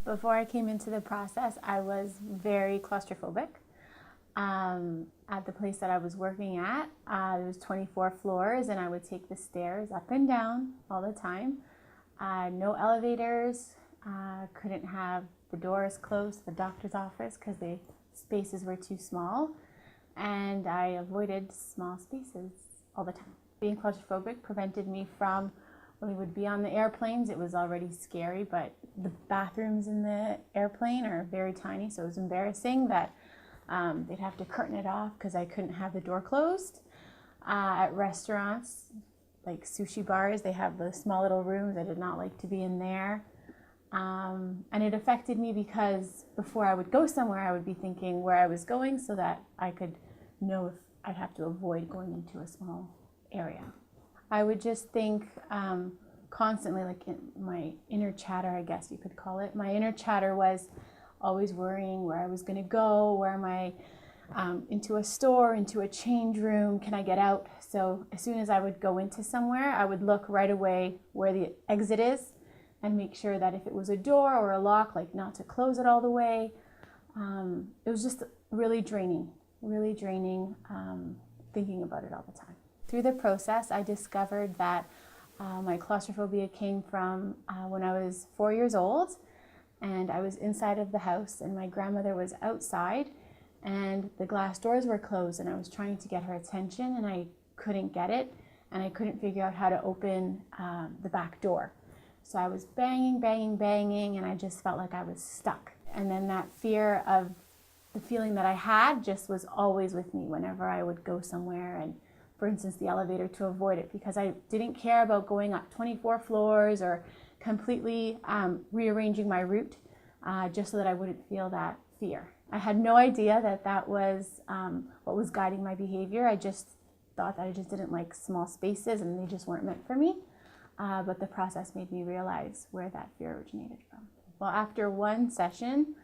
Before I came into the process, I was very claustrophobic. At the place that I was working at, there was 24 floors, and I would take the stairs up and down all the time. No elevators, couldn't have the doors closed to the doctor's office because the spaces were too small, and I avoided small spaces all the time. Being claustrophobic prevented me from, when we would be on the airplanes, it was already scary, but the bathrooms in the airplane are very tiny, so it was embarrassing that they'd have to curtain it off because I couldn't have the door closed. At restaurants, like sushi bars, they have the small little rooms. I did not like to be in there. And it affected me because before I would go somewhere, I would be thinking where I was going so that I could know if I'd have to avoid going into a small area. I would just think constantly, like in my inner chatter, I guess you could call it. My inner chatter was always worrying where I was going to go, where am I, into a store, into a change room, can I get out? So as soon as I would go into somewhere, I would look right away where the exit is and make sure that if it was a door or a lock, like not to close it all the way. It was just really draining thinking about it all the time. Through the process, I discovered that my claustrophobia came from when I was 4 years old, and I was inside of the house and my grandmother was outside and the glass doors were closed, and I was trying to get her attention and I couldn't get it, and I couldn't figure out how to open the back door. So I was banging, and I just felt like I was stuck. And then that fear of the feeling that I had just was always with me whenever I would go somewhere, and for instance, the elevator, to avoid it, because I didn't care about going up 24 floors or completely rearranging my route just so that I wouldn't feel that fear. I had no idea that that was what was guiding my behavior. I just thought that I just didn't like small spaces and they just weren't meant for me. But the process made me realize where that fear originated from. Well, after one session,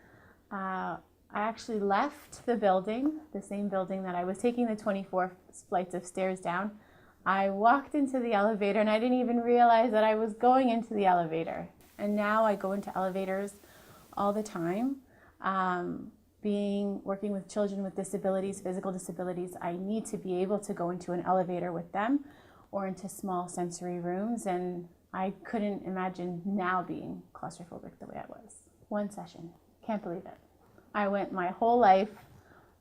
I actually left the building, the same building that I was taking the 24 flights of stairs down. I walked into the elevator and I didn't even realize that I was going into the elevator. And now I go into elevators all the time. Working with children with disabilities, physical disabilities, I need to be able to go into an elevator with them or into small sensory rooms, and I couldn't imagine now being claustrophobic the way I was. One session, can't believe it. I went my whole life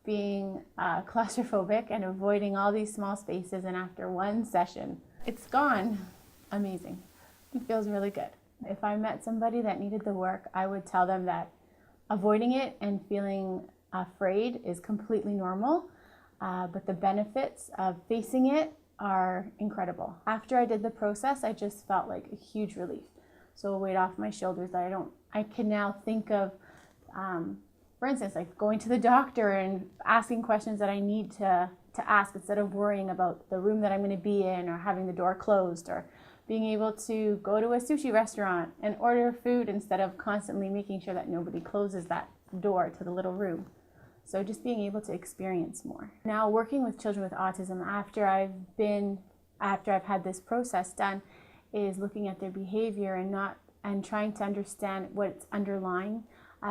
being claustrophobic and avoiding all these small spaces, and after one session, it's gone. Amazing. It feels really good. If I met somebody that needed the work, I would tell them that avoiding it and feeling afraid is completely normal, but the benefits of facing it are incredible. After I did the process, I just felt like a huge relief. So a weight off my shoulders that I can now think of, for instance, like going to the doctor and asking questions that I need to ask instead of worrying about the room that I'm going to be in or having the door closed, or being able to go to a sushi restaurant and order food instead of constantly making sure that nobody closes that door to the little room. So just being able to experience more. Now working with children with autism after I've had this process done is looking at their behavior and trying to understand what's underlying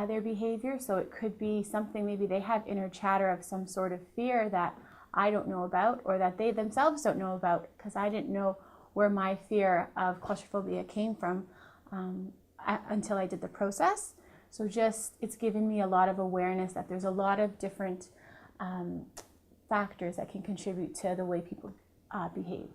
their behavior. So it could be something, maybe they have inner chatter of some sort of fear that I don't know about, or that they themselves don't know about, because I didn't know where my fear of claustrophobia came from until I did the process. So it's given me a lot of awareness that there's a lot of different factors that can contribute to the way people behave.